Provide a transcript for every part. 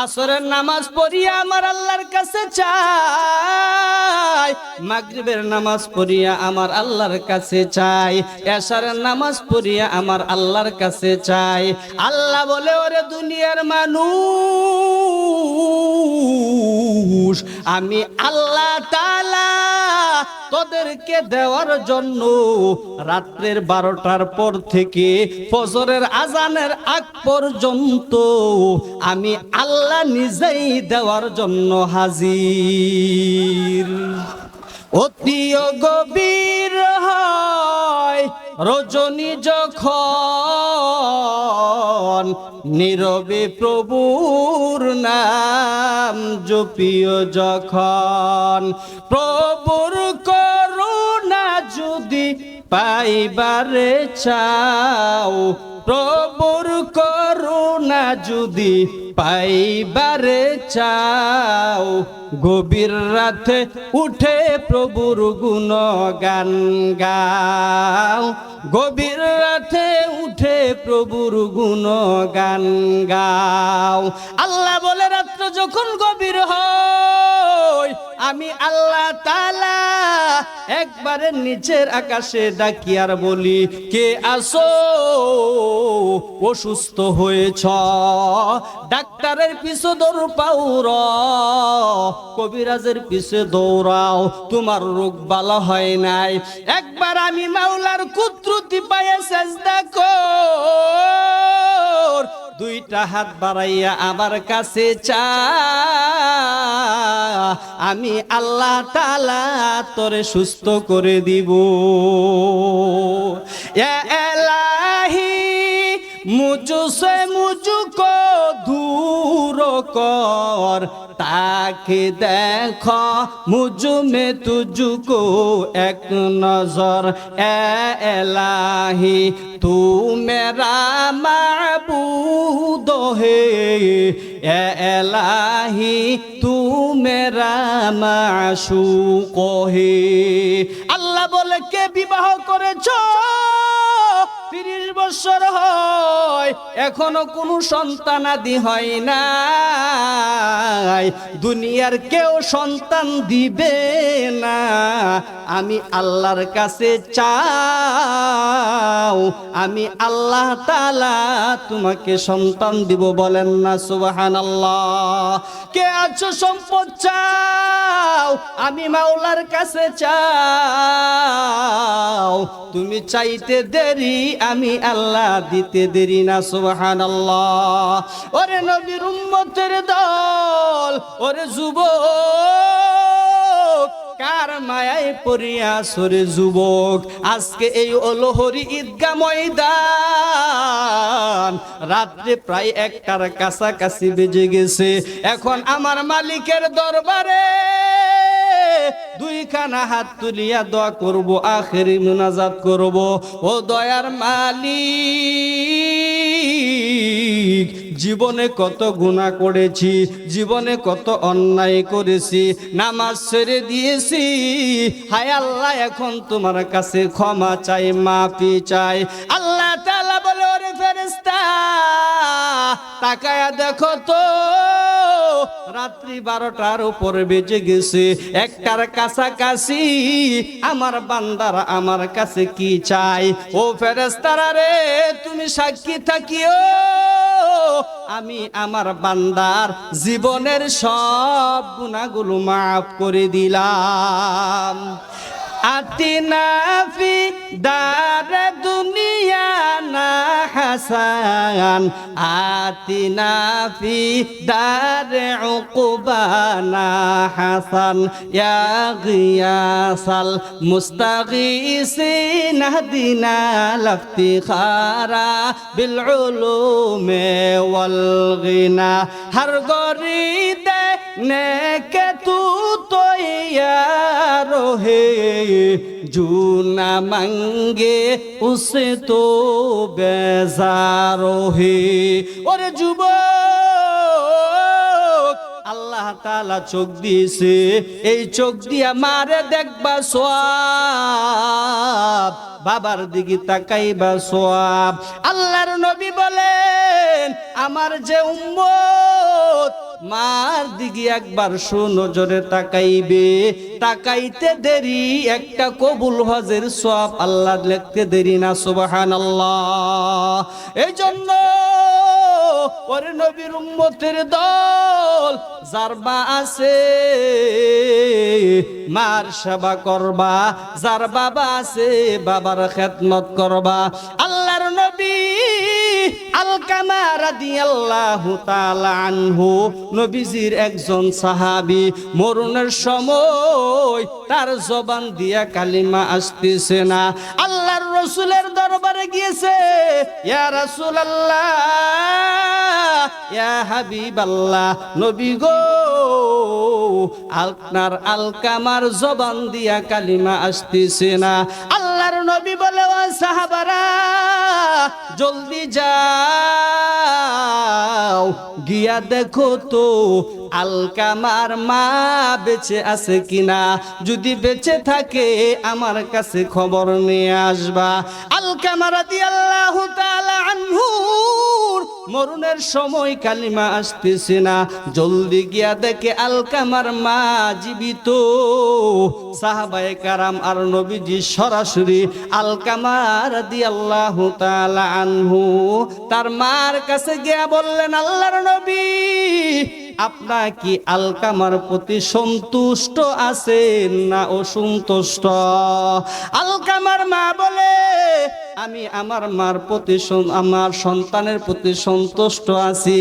আসরের নামাজ পড়িয়া আমার আল্লাহর কাছে চাই, মাগরিবের নামাজ পড়িয়া আমার আল্লাহর কাছে চাই, এশারের নামাজ পড়িয়া আমার আল্লাহর কাছে চাই। আল্লাহ বলে, ওরে দুনিয়ার মানুষ, আমি আল্লাহ তাআলা তোদেরকে দেওয়ার জন্য রাত্রের 12টার পর থেকে ফজরের আজানের আগ পর্যন্ত আমি আল্লাহ নিজেই দেওয়ার জন্য হাজির। অতি গভীর হয় রজনী যখন, নীরবে প্রভুর নাম জপিও যখন, প্রভুর করুণা যদি পাইবারে চাও, প্রভুর করুণা যদি পাইবারে চাও, গভীর রাতে উঠে প্রভুর গুণগান গাও, গভীর রাতে উঠে প্রভুর গুণগান গাও। আল্লাহ বলে, রাত্র যখন গভীর হয় আমি আল্লাহ তাআলা একবারে নিচের আকাশে ডাকি আর বলি, কে আসো? অসুস্থ হয়েছ, ডাক্তারের পিছু দৌড় পাউর, কবিরাজের পিছে দৌড়াও, তোমার রোগ ভালো হয় নাই। একবার আমি মাওলার কুদরতি পায়ে সেজদা কর, দুইটা হাত বাড়াইয়া আমার কাছে চা, আমি আল্লাহ তাআলা তোরে সুস্থ করে দিব। ইয়া ইলাহি মুঝসে মুঝকো দূর কর, তাকে দেখো মুঝ মে তুঝকো এক নজর, এ ইলাহি তু মেরা মাবুদ হে, এ ইলাহি তু মেরা মাশুক হে। আল্লাহ বলে, কে বিবাহ করেছ 30 বছর হয় এখনো কোনো সন্তানাদি হয় নাই, দুনিয়ার কেউ সন্তান দিবে না, আমি আল্লাহর কাছে চাও, আমি আল্লাহ তাআলা তোমাকে সন্তান দিব। বলেন না সুবহানাল্লাহ। কে আছো সম্পদ চাও, আমি মাওলার কাছে চাও, তুমি চাইতে দেরি আমি আল্লাহ দিতে দেরি না। সুবহানাল্লাহ। ওরে নবীর উম্মতের দল, ওরে যুবক, কার মায়ায় পড়িয়া সরে যুবক, আজকে এই অলহরি ঈদগাহ ময়দান রাত্রে প্রায় 1টার কাছাকাছি বেজে গেছে। এখন আমার মালিকের দরবারে দুইখানা হাত তুলিয়া দোয়া করব, আখেরি মুনাজাত করব। ও দয়ার মালিক, জীবনে কত গুনাহ করেছি, জীবনে কত অন্যায় করেছি, নামাজ ছেড়ে দিয়েছি, হায় আল্লাহ এখন তোমার কাছে ক্ষমা চাই, মাফি চাই। আল্লাহ তাআলা বলে, ওরে ফেরেশতা তাকায়া দেখো তো, রাত্রি 12টার উপরে বেজে গেছে, 1টার কাছাকাছি, আমার বান্দারা আমার কাছে কি চাই? ও ফেরেশতারা রে, তুমি সাক্ষী থাকিও, আমি আমার বান্দার জীবনের সব গুনাহগুলো মাফ করে দিলাম। আতিনা ফি দারে দুনিয়া না হাসান, আতিনা ফি দারে উকুবানা হাসান, ইয়া গিয়াসাল মুস্তাগীসিন হদিনা লফতিখারা বিল উলুমে ওয়াল গিনা, হর গরিদে নেকে তু তৈয়ার হে, जो ना मांगे उसे तो बेजार है। और যুবক, আল্লাহ তাআলা চোখ দিয়েছে, এই চোখ দিয়া মারে দেখবা সওয়াব, বাবার দিকে তাকাইবা সওয়াব। আল্লাহর নবী বলেন, আমার যে উম্মত মার দিকে একবার সুনজরে তাকাইবে, তাকাইতে দেরি একটা কবুল হজের সওয়াব আল্লাহ লিখতে দেরি না। সুবহানাল্লাহ। এই জন্য ওরে নবীর উম্মতের দল, যার মা আছে মার সেবা করবা, যার বাবা আছে বাবার খেদমত করবা। আল্লাহর নবী আলকামা রাদিয়াল্লাহু তাআলা আনহু, নবীজির একজন সাহাবী, মরণের সময় তার জবান দিয়া কালিমা আসতেছে না। আল্লাহর রাসূলের দরবারে গিয়েছে, ইয়া রাসূলুল্লাহ, ইয়া হাবিবাল্লাহ, নবী গো, আপনার আলকামার জবান দিয়া কালিমা আসতেছে না। আল্লাহর নবী বলে, ও সাহাবারা, জলদি যাও, গিয়া দেখো তো আলকামার মা বেঁচে আছে কিনা, যদি বেঁচে থাকে আমার কাছে খবর নিয়ে আসবা। আলকামা রাদিয়াল্লাহু তাআলা আনহু মরণের সময় কালিমা আসতেছে না, জলদি গিয়া দেখে আলকামার মা জীবিত। সাহাবায়ে কারাম আর নবীজি সরাসরি আলকামা রাদিয়াল্লাহু তাআলা আনহু তার মার কাছে গিয়া বললেন, আল্লাহর নবী, আপনার কি আলকামার প্রতি সন্তুষ্ট আছেন না অসন্তুষ্ট? আলকামার মা বলে, আমি আমার মার প্রতি, আমার সন্তানের প্রতি সন্তুষ্ট আছি।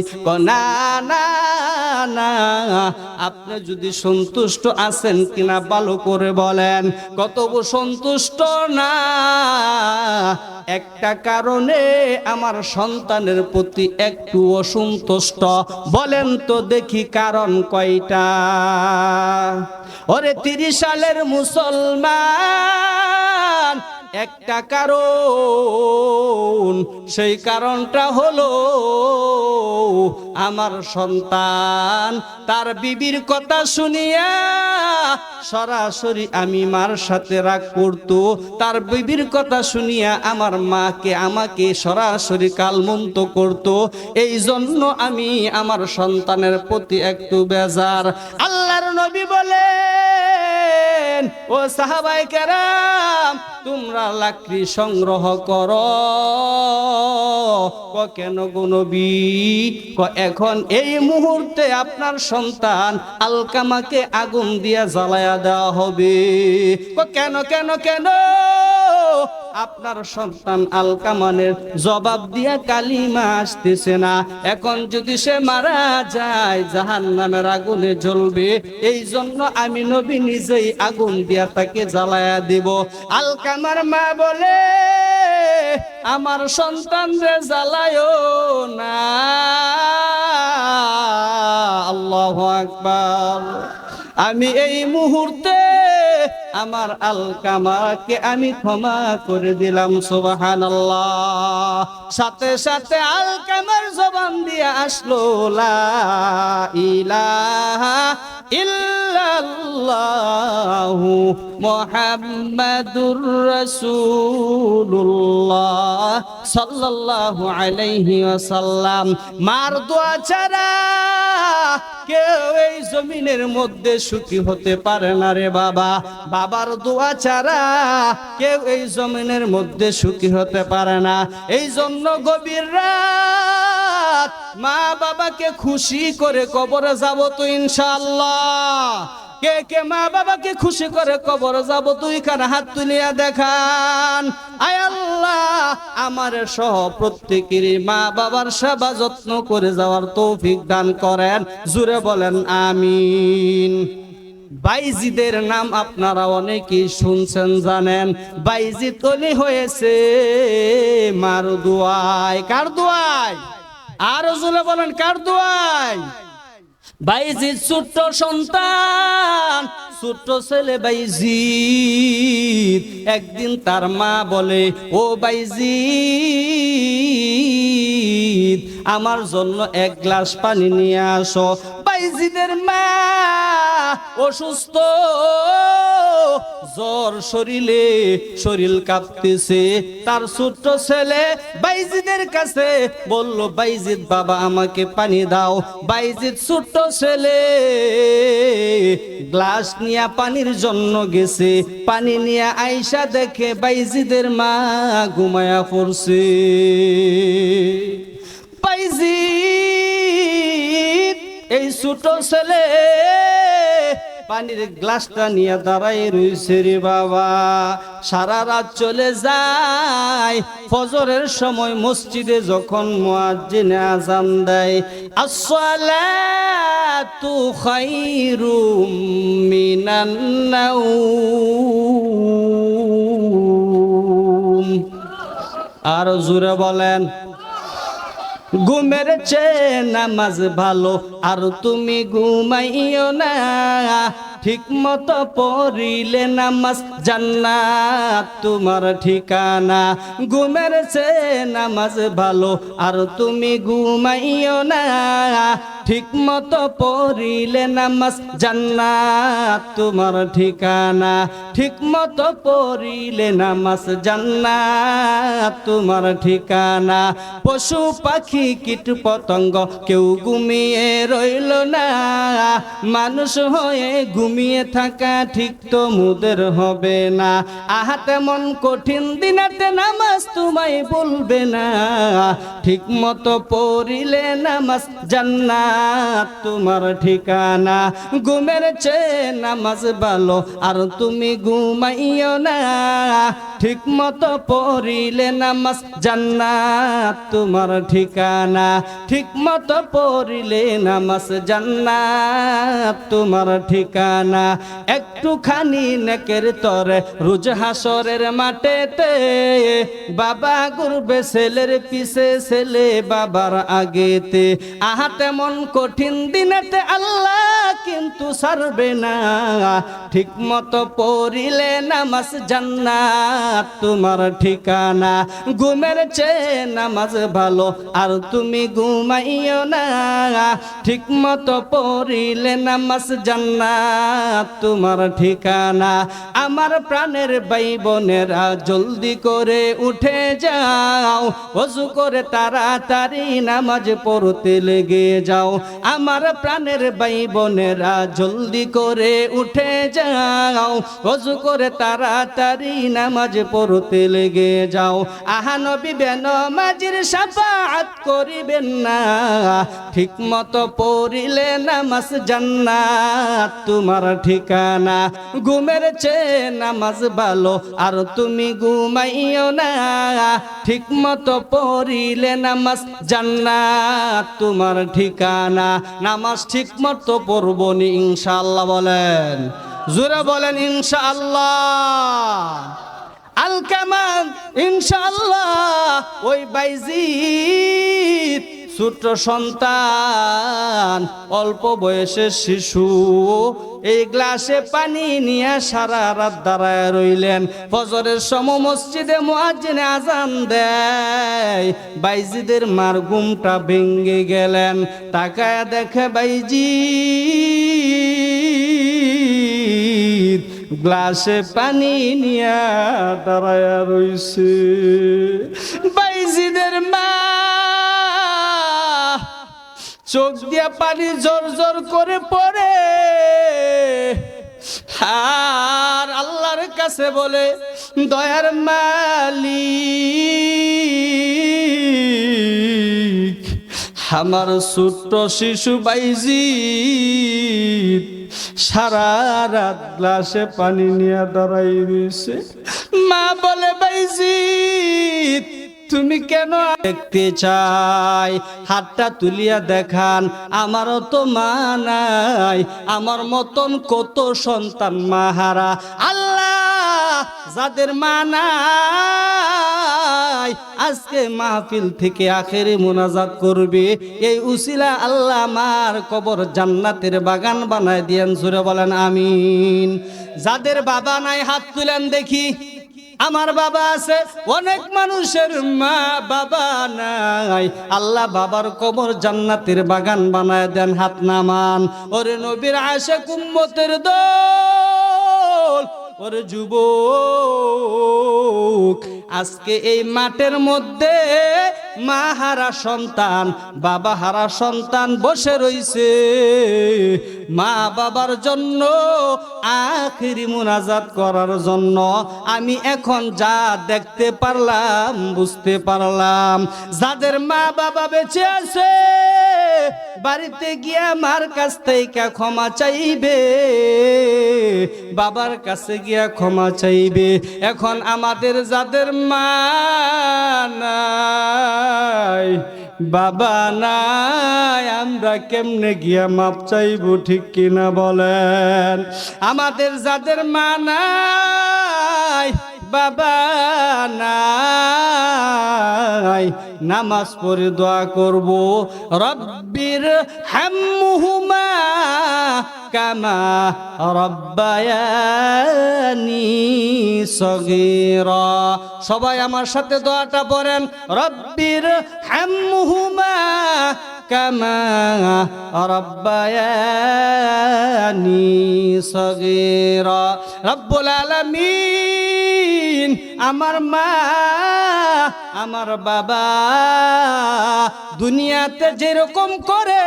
না না না, আপনি যদি সন্তুষ্ট আছেন কিনা ভালো করে বলেন। কত সন্তুষ্ট না, একটা কারণে আমার সন্তানের প্রতি একটু অসন্তুষ্ট। বলেন তো দেখি কারণ কয়টা? ওরে 30 সালের মুসলমান, একটা কারণ, সেই কারণটা হলো আমার সন্তান তার বিবির কথা শুনিয়া সরাসরি আমি মার সাথে রাগ করতো, তার বিবির কথা শুনিয়া আমার মাকে আমাকে সরাসরি কালমন্ত করত। এই জন্য আমি আমার সন্তানের প্রতি একটু বেজার। আল্লাহর নবী বলেন, ও সাহাবায়ে কেরাম, তোমরা লাকড়ি সংগ্রহ করো। কেন গো নবী? এখন এই মুহূর্তে আপনার সন্তান আলকামাকে আগুন দিয়া জ্বালায়া দেওয়া হবে। কেন কেন কেন? আপনার সন্তান আলকামানের জবাব দিয়া কালিমা আসতেছে না। এখন যদি সে মারা যায় জাহান্নামের আগুনে জ্বলবে, এই জন্য আমি নবী নিজেই আগুন দিয়া তাকে জ্বালায়া দিব। আলকামার মা বলে, আমার সন্তান রে জ্বালায়ও না। আল্লাহু আকবার। আমি এই মুহূর্তে আমার আলকামাকে আমি ক্ষমা করে দিলাম। সুবহানাল্লাহ। সাথে সাথে আলকামার জবান দিয়ে আসলো, লা ইলাহা ইল্লাল্লাহু মুহাম্মাদুর রাসূলুল্লাহ সাল্লাল্লাহু আলাইহি ওয়াসাল্লাম। মার দোয়া ছাড়া কেউ এই জমিনের মধ্যে সুখী হতে পারে না রে বাবা। বাবার দোয়া ছাড়া কেউ এই জমিনের মধ্যে সুখী হতে পারে না। এই জন্য গভীর রাত মা বাবাকে খুশি করে কবরে যাব তো ইনশাআল্লাহ। কে কে মা বাবাকে খুশি করে কবরে যাব? দুইখানা হাত তুলিয়া দেখান। আয় আল্লাহ, আমার সহ প্রত্যেকেরই মা বাবার সেবা যত্ন করে যাওয়ার তৌফিক দান করেন। জুড়ে বলেন আমিন। বাইজিদের নাম আপনারা অনেকেই শুনছেন, জানেন। বাইজিদ ওলি হয়েছে মার দোয়ায়। কার দোয়ায়? আর জুড়ে বলেন কার দোয়ায়? বাইজিদ ছোট্ট সন্তান, ছোট্ট ছেলে বাইজিদ। একদিন তার মা বলে, ও বাইজিদ, আমার জন্য এক গ্লাস পানি নিয়ে আসো। বাইজিদের মা অসুস্থ, জ্বর শরীরে, শরীর কাঁপতেছে। তার ছোট্ট ছেলে বাইজিদের কাছে বলল, বাইজিদ বাবা আমাকে পানি দাও। বাইজিদ ছোট্ট ছেলে গ্লাস নিয়ে পানির জন্য গেছে। পানি নিয়ে আইসা দেখে বাইজিদের মা ঘুমায়া পড়ছে। বাইজিদ এই ছোট ছেলে পানির গ্লাসটা নিয়ে দাঁড়াই রইছে রে বাবা। সারা রাত চলে যায়। ফজরের সময় মসজিদে যখন মুয়াজ্জিন আযান দেয়, আসসালাতু খায়রুম মিনান নাওম। আর জোরে বলেন, ঘুমের চেয়ে নামাজ ভালো, আর তুমি ঘুমাইও না। ঠিক মতো পড়িলে নামাজ জান্নাত তোমার ঠিকানা। ঘুমের চেয়ে নামাজ ভালো, আর তুমি ঘুমাইও না। ঠিক মতো পড়িলে নামাজ জান্নাত তোমার ঠিকানা। ঠিক মতো পড়িলে নামাজ জান্নাত তোমার ঠিকানা। পশু পাখি কীট পতঙ্গ কেউ ঘুমিয়ে রইল না। মানুষ হয়ে ঘুমিয়ে থাকা ঠিক তো মুদের হবে না। আহা তেমন কঠিন দিনাতে নামাজ তোমায় বলবে না। ঠিক মতো পড়িলে নামাজ জান্নাত তোমার ঠিকানা। ঘুমের চেয়ে নামাজ ভালো, আর তুমি ঘুমাইও না। ঠিক মতো পড়িলে নামাজ জান্নাত তোমার ঠিকানা। ঠিক মতো পড়িলে নামাজ জান্নাত তোমার ঠিকানা। একটুখানি নেকের তরে রোজ হাসরের মাঠেতে বাবা ঘুরবে ছেলের পিছে, ছেলে বাবার আগেতে। আহা তেমন কঠিন দিনেতে আল্লাহ কিন্তু ছাড়বে না। ঠিক মতো পড়িলে নামাজ জান্নাত তোমার ঠিকানা। ঘুমের চেয়ে নামাজ ভালো, আর তুমি ঘুমাইও না। ঠিক মতো পড়িলে নামাজ জান্নাত তোমার ঠিকানা। আমার প্রাণের ভাই বোনেরা জলদি করে উঠে যাও, ওযু করে তাড়াতাড়ি নামাজ পড়তে লেগে যাও। আমার প্রাণের ভাই বোনেরা জলদি করে উঠে যাও, ওযু করে তাড়াতাড়ি নামাজ পড়তে লেগে যাও। আহা নবী বেনমাজির শাফাআত করিবেন না। ঠিক মতো পড়িলে নামাজ জান্নাত তোমার ঠিকানা। ঘুমের চেয়ে নামাজ ভালো, আর তুমি ঘুমাইও না। ঠিক মতো পড়িলে নামাজ জান্নাত তোমার ঠিকানা। নামাজ ঠিক মতো পড়বো নি ইনশাআল্লাহ বলেন, জোরে বলেন ইনশাআল্লাহ। আল কামাল ইনশাআল্লাহ। ওই বাইজিদ ছোট সন্তান, অল্প বয়সের শিশু, এই গ্লাসে পানি নিয়ে সারা রাত দাঁড়ায় রইলেন। ফজরের সময় মসজিদে মুয়াজ্জিন আযান দেয়। বাইজিদের মার ঘুমটা ভেঙে গেলেন। তাকায় দেখে বাইজিদ গ্লাসে পানি নিয়ে দাঁড়ায় রইছে। বাইজিদের মা চোখ দিয়া পানি জোর জোর করে পড়ে, আর আল্লাহর কাছে বলে, দয়ার মালিক, আমার ছোট্ট শিশু বাইজিদ সারা রাত গ্লাসে পানি নিয়ে দাঁড়াই রয়েছে। মা বলে, বাইজিদ তুমি কেন? দেখতে চাই, হাতটা তুলিয়া দেখান। আমারও তো মা নাই, আমার মতন কত সন্তান মাহারা। আল্লাহ যাদের মা নাই আজকে মাহফিল থেকে আখেরে মোনাজাত করবে, এই উসিলা আল্লাহ আমার কবর জান্নাতের বাগান বানায় দিয়েন। জোরে বলেন আমিন। যাদের বাবা নাই হাত তুলেন দেখি। আমার বাবা আছে, অনেক মানুষের মা বাবা নাই। আল্লাহ বাবার কবর জান্নাতের বাগান বানায় দেন, হাত নামান। ওরে নবীর আশিক উম্মতের দল, ওরে যুবক, আজকে এই মাঠের মধ্যে মা হারা সন্তান, বাবা হারা সন্তান বসে রইছে। মা বাবার জন্য আখিরি মুনাজাত করার জন্য আমি এখন যা দেখতে পারলাম, বুঝতে পারলাম, যাদের মা বাবা বেঁচে আছে বাড়িতে গিয়া মার কাছ থেকে ক্ষমা চাইবে, বাবার কাছে গিয়া ক্ষমা চাইবে। এখন আমাদের যাদের মা নাই, বাবা নাই, আমরা কেমনে গিয়া মাপ চাইবো, ঠিক কিনা বলেন? আমাদের যাদের মা নাই, বাবা নাই, নামাজ পড়ে দোয়া করব, রব্বির হামহুমা কামা রব্বায়ানি সগীরা। সবাই আমার সাথে দোয়াটা পড়েন, রব্বির হামহুমা কামা রব্বায়ানি সগীরা। রব্বুল আলামিন, আমার মা আমার বাবা দুনিয়াতে যেরকম করে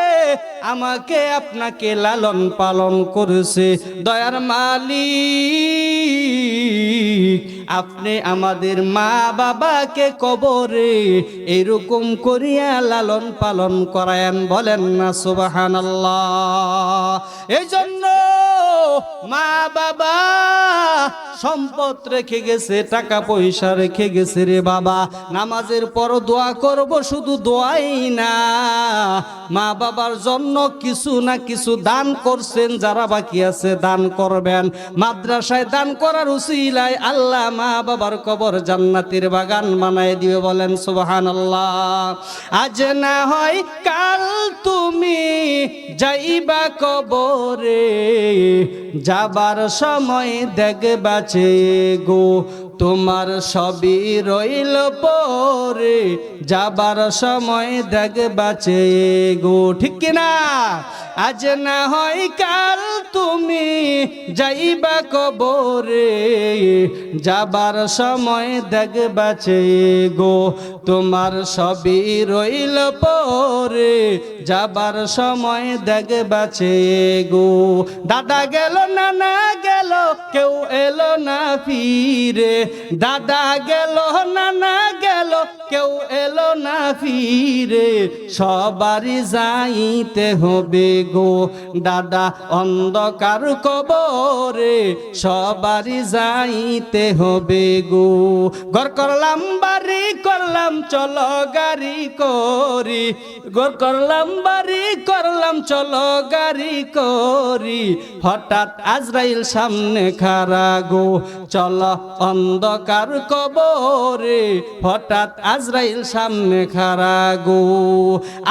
আমাকে আপনাকে লালন পালন করেছে, দয়ার মালিক আপনি আমাদের মা বাবাকে কবরে এরকম করিয়া লালন পালন করায়েন, বলেন না সুবহানাল্লাহ। এই জন্য মা বাবা সম্পদ রেখে গেছে, টাকা পয়সা রেখে গেছে রে বাবা। নামাজের পর দোয়া করব, শুধু দোয়াই না, মা বাবার জন্য কিছু না কিছু দান করছেন, যারা বাকি আছে দান করবেন। মাদ্রাসায় দান করার উসিলায় আল্লাহ মা বাবার কবর জান্নাতের বাগান বানায় দিবে, বলেন সুবহানাল্লাহ। আজ না হয় কাল তুমি যাইবা কবরে, যাবার সময় দেখবা গো তোমার সবই রইল পরে, যাবার সময় দেখবা গো, ঠিক কিনা? আজ না হয় কাল তুমি যাইবা কবরে, যাবার সময় দেখবা গো তোমার সবই রইল পরে, যাবার সময় দেখবা গো। দাদা গেল, নানা গেল, কেউ এলো না ফিরে, দাদা গেল, নানা গেল, কেউ এলো না ফিরে, সবারই যাইতে হবে গো দাদা অন্ধকার কবরে, সবারই যাইতে হবে গো। ঘর করলাম, বাড়ি করলাম, চলো গাড়ি করি, ঘর করলাম, বাড়ি করলাম, চলো গাড়ি করি, হঠাৎ আজরাইল সামনে খাড়া গো, চলো অন্ধকার কবরে, হঠাৎ আজরাইল সামনে খাড়া গো।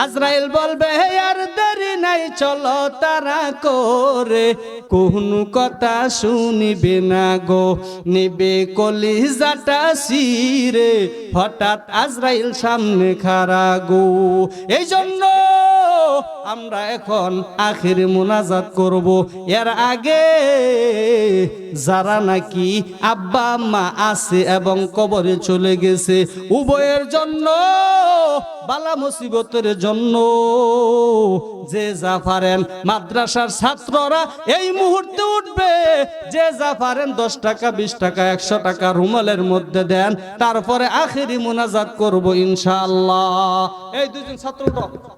আজরাইল বলবে আর দেরি নাই, চলো তারা করে, কোন কথা শুনিবে না গো, নিবে কলিজাটা সিরে, হঠাৎ আজরাইল সামনে খাড়া গো। এই জন্য আমরা এখন আখির মুনাজাত করব। এর আগে যারা নাকি আব্বা আম্মা আছে এবং কবরে চলে গেছে, উভয়ের জন্য বালা মুসিবতের জন্য যে যা পারেন, মাদ্রাসার ছাত্ররা এই মুহূর্তে উঠবে, যে যা পারেন 10 টাকা 20 টাকা 100 টাকা রুমালের মধ্যে দেন, তারপরে আখিরি মুনাজাত করব ইনশাআল্লাহ। এই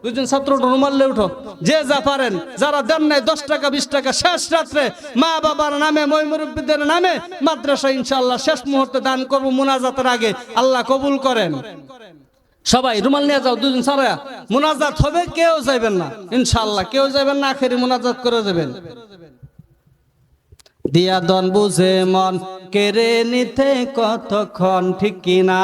দুজন ছাত্র রুমালে উঠো, যে যা পারেন, যারা দেন নাই 10 টাকা 20 টাকা শেষ রাত্রে মা বাবার নামে, মই মুরব্বিদের নামে মাদ্রাসা ইনশাআল্লাহ শেষ মুহূর্তে দান করব মুনাজাতের আগে, আল্লাহ কবুল করেন। সবাই রুমাল নিয়ে যাও, দুজন ছাড়া মুনাজাত হবে, কেউ যাবেন না ইনশাআল্লাহ, কেউ যাবেন না, আখেরি মুনাজাত করে যাবেন। দিয়া দন বুঝে মন কেড়ে নিতে কতক্ষণ, ঠিক কিনা?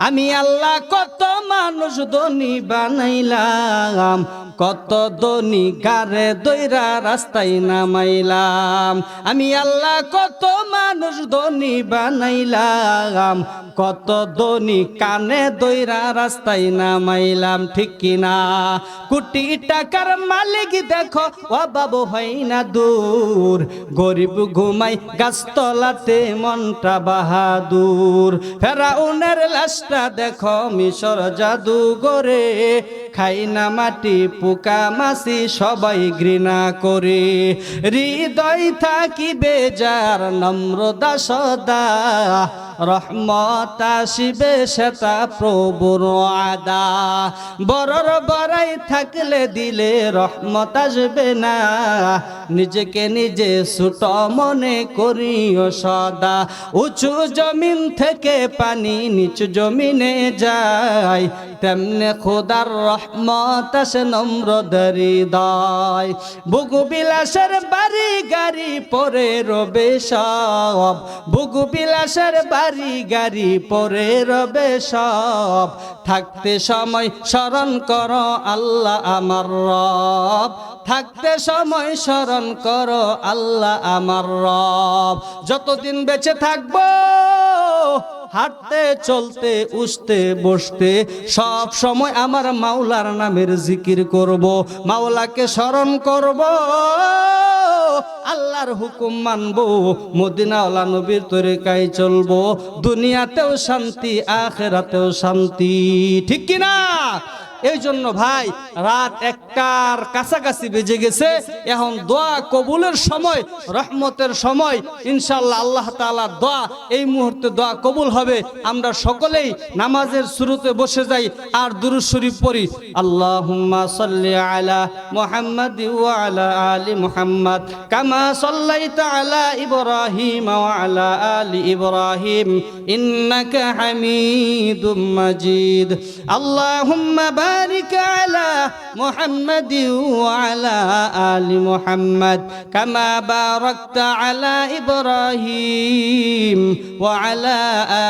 আমি আল্লাহ কত মানুষ ধনী বানাইলাম, কত ধনী গারে দইরা রাস্তায় নামাইলাম। আমি আল্লাহ কত মানুষ ধনী বানাইলাম, কত ধনী কানে দইরা রাস্তায় নামাইলাম, ঠিক কিনা? কোটি টাকার মালিক দেখো অভাব হয় না দূর, গরিব ঘুমাই গাছতলাতে মনটা বাহাদুর। ফেরাউনের লাশটা দেখো মিশর জাদুঘরে, খাই না মাটি পোকা মাছি সবাই ঘৃণা করে। হৃদয় থাকিবে যার নম্রতা সদা, রহমত আসিবে সেটা প্রভুর আদা। বড়র বড়াই থাকলে দিলে রহমত আসবে না, নিজেকে নিজে ছোট মনে করিও সদা। উঁচু জমিন থেকে পানি নিচু জমিনে যায়, তেমনে খোদার রহমত আসে নম্রদের হৃদয়। বুকু বিলাসের বাড়ি গাড়ি পরে রবে সব, বুকু বিলাসের বাড়ি গাড়ি পরে রবে সব। থাকতে সময় স্মরণ করো আল্লাহ আমার রব, থাকতে সময় স্মরণ করো আল্লাহ আমার রব। যতদিন বেঁচে থাকবো হাঁটতে চলতে উঠতে বসতে সব সময় আমার মাওলার নামের জিকির করব, মাওলাকে স্মরণ করব, আল্লাহর হুকুম মানবো, মদিনাওয়ালা নবীর তরিকায় চলবো। দুনিয়াতেও শান্তি আখিরাতেও শান্তি, ঠিক কিনা? এই জন্য ভাই রাত 1টার কাছাকাছি বেজে গেছে, এখন দোয়া কবুলের সময়, রহমতের সময়। ইনশাআল্লাহ আল্লাহ তাআলার দোয়া এই মুহূর্তে দোয়া কবুল হবে। আমরা সকলেই নামাজের শুরুতে বসে যাই আর দুরূদ শরীফ পড়ি। আল্লাহুম্মা সাল্লি আলা মুহাম্মাদ ওয়া আলা আলি মুহাম্মাদ কামা সাল্লাইতা আলা ইব্রাহিম ওয়া আলা আলি ইব্রাহিম ইন্নাকা হামিদুম মাজিদ। আল্লাহুম্মা بارك على محمد وعلى آل محمد كما باركت على إبراهيم وعلى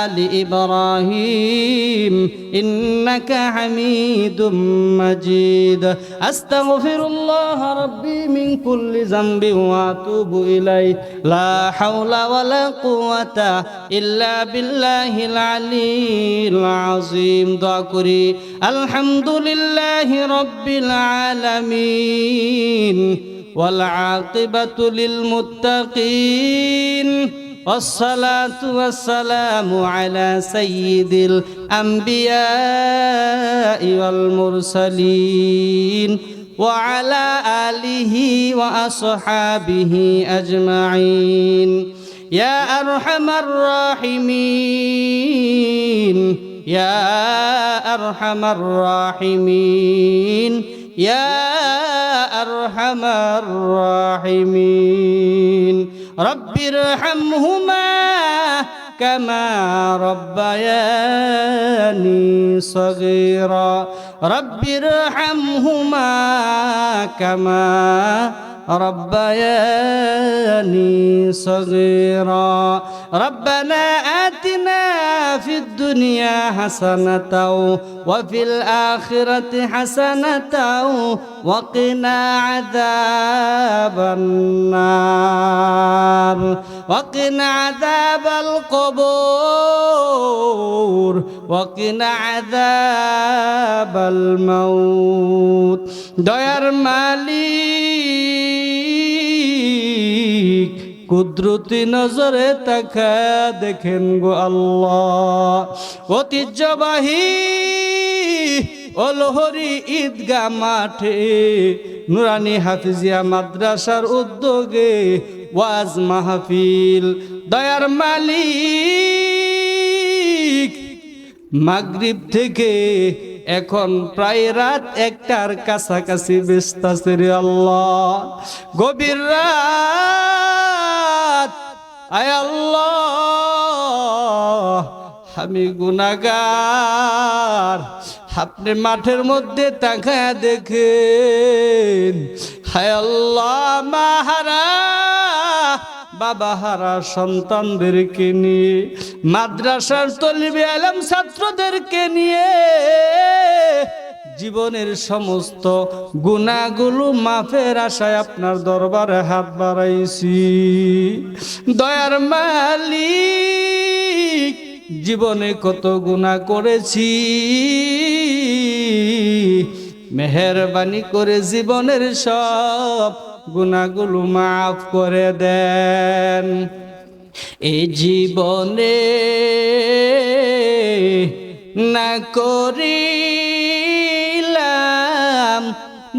آل إبراهيم إنك حميد مجيد. أستغفر الله ربي من كل ذنب وأتوب إليه، لا حول ولا قوة إلا بالله العلي العظيم. دعا করি الحمد لله رب العالمين والعاقبة للمتقين والصلاة والسلام على سيد الأنبياء والمرسلين وعلى آله وأصحابه أجمعين. يا أرحم الراحمين يا أرحم الراحمين يا أرحم الراحمين. رب ارحمهما كما ربياني صغيرا، رب ارحمهما كما ربياني صغيرا. ربنا آتنا في الدنيا حسنة وفي الآخرة حسنة وقنا عذاب النار وقنا عذاب القبور وقنا عذاب الموت. দয়ার মালিক কুদরতি নজরে তাকা দেখেন গো আল্লাহ। ঐতিহ্যবাহী অলহরি ঈদগাহ মাঠে নুরানি হাফিজিয়া মাদ্রাসার উদ্যোগে ওয়াজ মাহফিল। দয়ার মালিক মাগরিব থেকে এখন প্রায় রাত 1টার কাছাকাছি বেস্তাছে রে আল্লাহ। গভীর রাত, আয় আল্লাহ আমি গুনাহগার, আপনি মাঠের মধ্যে তাকায়া দেখেন। হায় আল্লাহ মাহারা বাবা হারা সন্তানদেরকে নিয়ে, মাদ্রাসার তলিবে আলেম ছাত্রদেরকে নিয়ে জীবনের সমস্ত গুনাহগুলো মাফের আশায় আপনার দরবারে হাত বাড়াইছি। দয়ার মালিক, জীবনে কত গুনাহ করেছি, মেহেরবানি করে জীবনের সব গুনাহগুলো মাফ করে দেন। এই জীবনে না করিলাম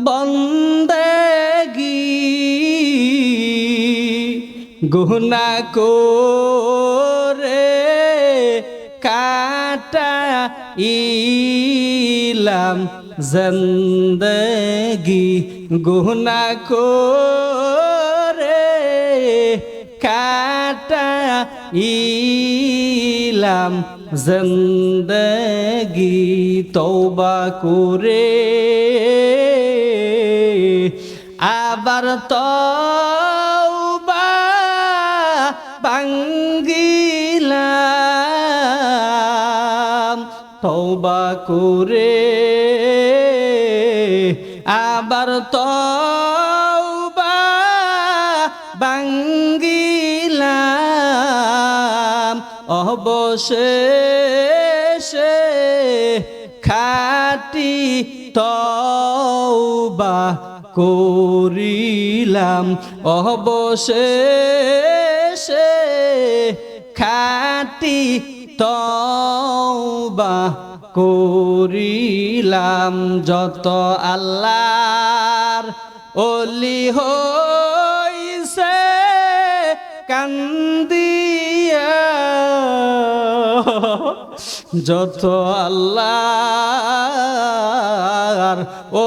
বন্দেগি, গুনাহ করে কাটাইলাম জিন্দেগি, গুনাহ করে কাটাইলাম জিন্দেগি। তওবা করে আবার তওবা ভাঙ্গিলাম, তওবা করে আবার তওবা ভাঙ্গিলাম, অবশেষে খাঁটি তওবা করিলাম, অবশেষে খাঁটি তওবা করিলাম। যত আল্লাহর ওলি হইছে কান্দিয়া, যত আল্লাহর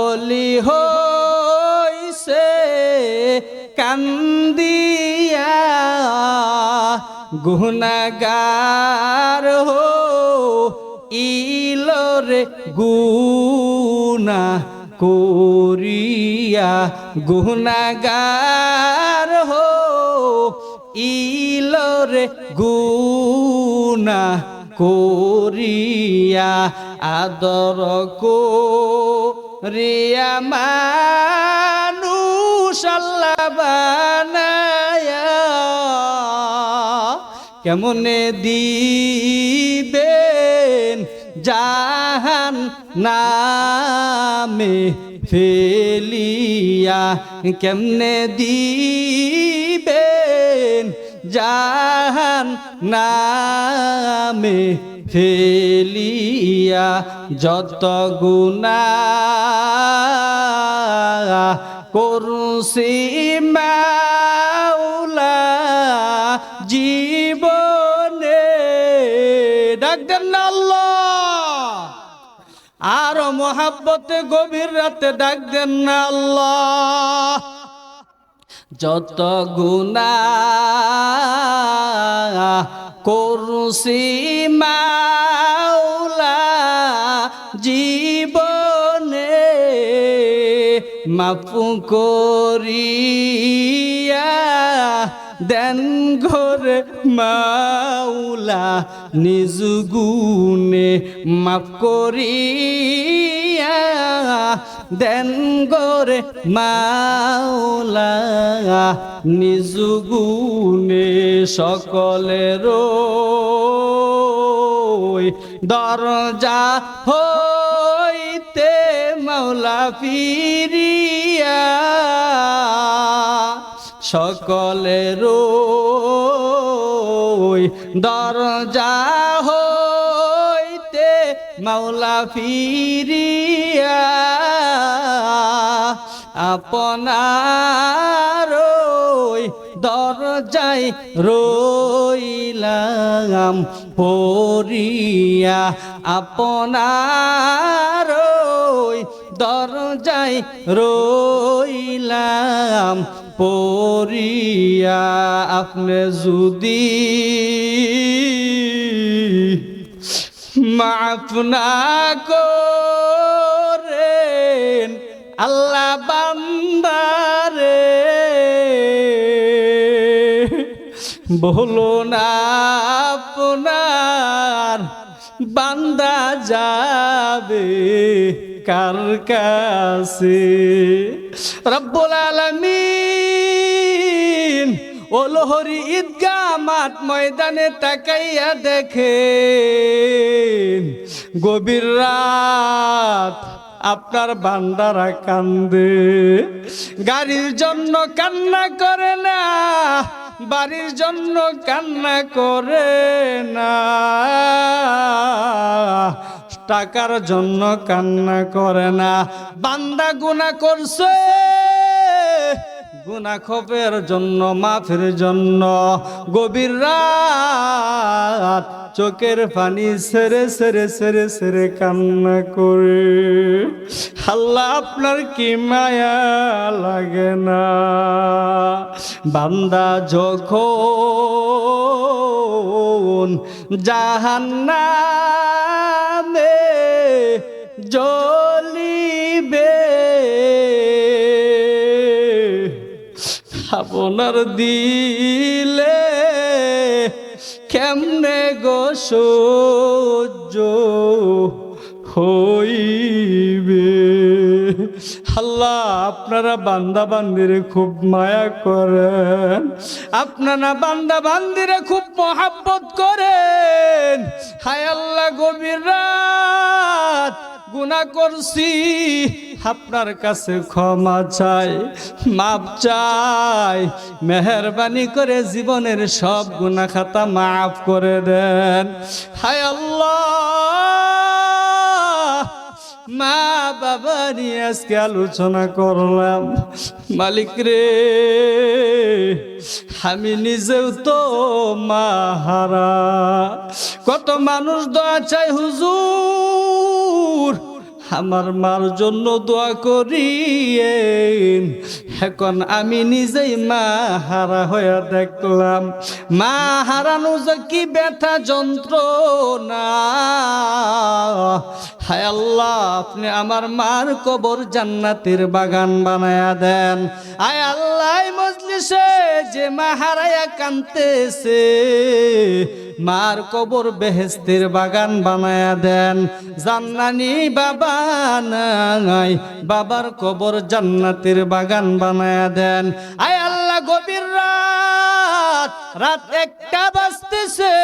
ওলি হইছে কান্দিয়া, গুনাহগার হো ইলরে গুনাহ করিয়া, গুনাহগার হো ইলরে গুনাহ করিয়া, আদর করিয়া মানুষ আল্লাহ বানায়া, কেমনে দিবেন জাহান নামে ফেলিয়া, কেমনে দিবেন জাহান নামে ফেলিয়া। যত গুনাহ করছি মাওলা জীবনে, ডাক দেন না আল্লাহ, আর মোহাব্বতে গভীর রাতে ডাক দেন না আল্লাহ। যত গুনাহ করছি মাওলা জীবনে, মাফ করিয়া দেন ঘরে মাওলা নিজ গুণে, মাফ করিয়া দেন ঘরে মাওলা নিজ গুণে। সকলের দরজা হইতে মাওলা ফিরিয়া, সকলের দরজা হইতে মাওলা ফিরিয়া, আপনার দরজায় রইলাম পড়িয়া, আপনার দরজায় রইলাম পড়িয়া। আপনি যদি মাফ না করেন আল্লাহ বান্দারে, বলো না আপনার বান্দা যাবে কার কাছে? রব্বুল আলামিন ও লোহরি ঈদগাহ মাঠ ময়দানে তাকাইয়া দেখেন গভীর রাত আপনার বান্দারা কান্দে, গাড়ির জন্য কান্না করে না, বাড়ির জন্য কান্না করে না, টাকার জন্য কান্না করে না, বান্দা গুনাহ করছে, গুনাহ ক্ষমার জন্য, মাফের জন্য গভীর রাত চোখের পানি সেরে সেরে সেরে সেরে কান্না করে। আল্লাহ আপনার কি মায়া লাগে না? বান্দা যখন জাহান্নামে জ্বলিবে আপনার দিলে কেমনে গো সহ্য হইবে? আল্লাহ আপনারা বান্দা বান্দিরে খুব মায়া করেন, আপনারা বান্দা বান্দিরে খুব মহাব্বত করেন। হায় আল্লাহ গভীর রাত গুনাহ করছি, আপনার কাছে ক্ষমা চাই, মাপ চাই, মেহেরবানি করে জীবনের সব গুনাহ খাতা মাফ করে দেন। হায় আল্লাহ মা বাবা নিয়ে আজকে আলোচনা করলাম, মালিক রে আমি নিজেও তো মা হারা। কত মানুষ দোয়া চাই হুজুর আমার মার জন্য দোয়া করিয়েন, এখন আমি নিজেই মা হারা হয়ে দেখলাম। মা হারানো যে কি ব্যথা যন্ত্রণা। হায় আল্লাহ আপনি আমার মার কবর জান্নাতের বাগান বানায়া দেন। আয় আল্লাহ মজলিসে যে মা হারায়া কাঁদতেছে মার কবর বেহেশতের বাগান বানায়া দেন। জান্নানি বাবা নাই, বাবার কবর জান্নাতের বাগান বানায়া দেন। আয় আল্লাহ গভীর রাত, রাত 1টা বাজতেছে,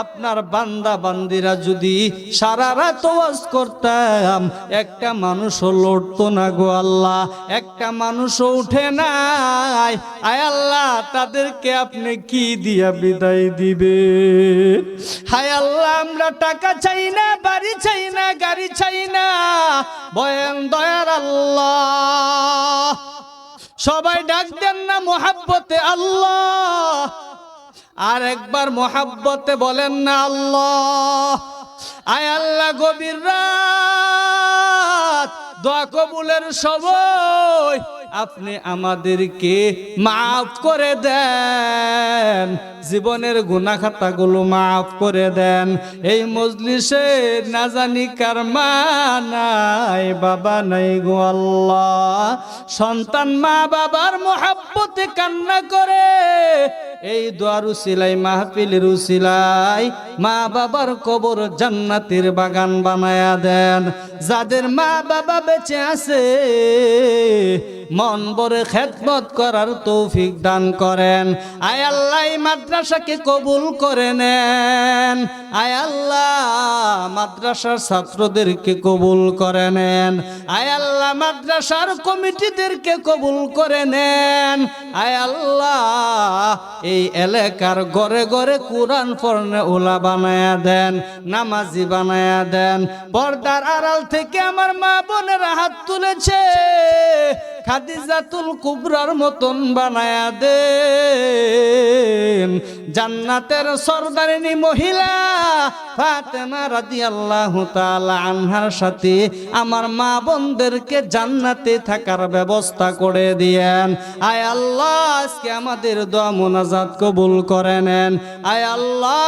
আপনার বান্দা বান্দিরা যদি সারা রাত ওয়াজ করতাম একটা মানুষও লড়তো না গো আল্লাহ, একটা মানুষও উঠে নাই। আয় আল্লাহ তাদেরকে আপনি কি দিয়া বিদায় দিবে? হায় আল্লাহ আমরা টাকা চাই না, বাড়ি চাই না, গাড়ি চাই না, বয়ান দয়ার আল্লাহ সবাই ডাক দেন না মোহাব্বতে আল্লাহ, আর একবার মোহাব্বতে বলেন না আল্লাহ। আয় আল্লাহ গভীর রাত দোয়া কবুলের সময় আপনি আমাদেরকে মাফ করে দেন, জীবনের গুনাহ খাতাগুলো মাফ করে দেন। এই মজলিসে না জানি কার মা নাই, বাবা নাই গো আল্লাহ, সন্তান মা বাবার মোহাব্বতে কান্না করে। এই দোয়ার উসিলাই মাহফিলের উসিলাই মা বাবার কবর জান্নাতের বাগান বানায়া দেন। যাদের মা বাবা বেঁচে আছে মন ভরে খেদমত করার তৌফিক দান করেন। আয় আল্লাহ মাদ্রাসাকে কবুল করে নেন। আয় আল্লাহ মাদ্রাসার ছাত্রদেরকে কবুল করে নেন। আয় আল্লাহ মাদ্রাসার কমিটিদেরকে কবুল করে নেন। আয় আল্লাহ এই এলাকার ঘরে ঘরে কোরআন পড়নে ওলা বানায়া দেন, নামাজি বানায়া দেন। পর্দার আড়াল থেকে আমার মা বোনেরা হাত তুলেছে, খাদিজাতুল কুবরার মতন বানায়া দেন। জান্নাতের সরদারিনী মহিলা ফাতেমা রাদিয়াল্লাহু তাআলা আনহার সাথে আমার মা বোনদেরকে জান্নাতে থাকার ব্যবস্থা করে দিয়েন। আয় আল্লাহ আজকে আমাদের দোয়া মোনাজাত কবুল করে নেন। আয় আল্লাহ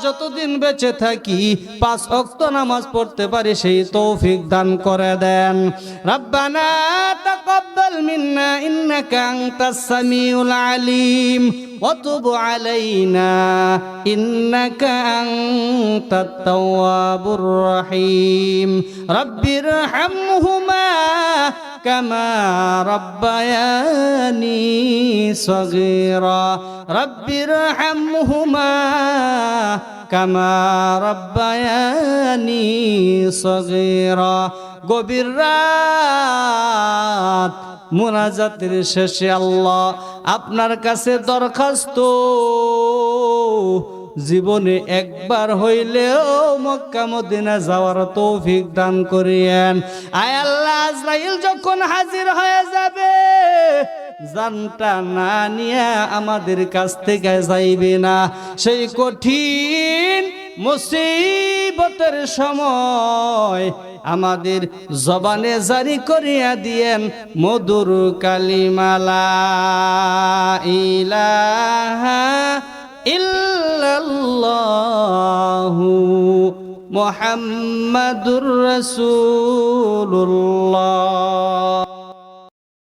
যতদিন বেঁচে থাকি 5 ওয়াক্ত নামাজ পড়তে পারি সেই তৌফিক দান করে দেন। রব্বানা তাকাব্বাল মিন্না ইন্নাকা আনতাস সামিউল আলিম وتب علينا إنك أنت التواب الرحيم رب ارحمهما كما ربياني صغيرا رب ارحمهما كما ربياني صغيرا গভীর রাত মুনাজাতের শেষে আল্লাহ আপনার কাছে দরখাস্ত জীবনে একবার হইলেও মক্কা মদিনা যাওয়ার তৌফিক দান করিয়েন আয় আল্লাহ আজরাইল যখন হাজির হয়ে যাবে জানটা না নিয়ে আমাদের কাছ থেকে যাইবে না সেই কঠিন মুসিবতের সময় আমাদের জবানে জারি করিয়া দিয়েন মধুর কালিমা লা ইলাহা ইল্লাল্লাহু মুহাম্মাদুর রাসূলুল্লাহ।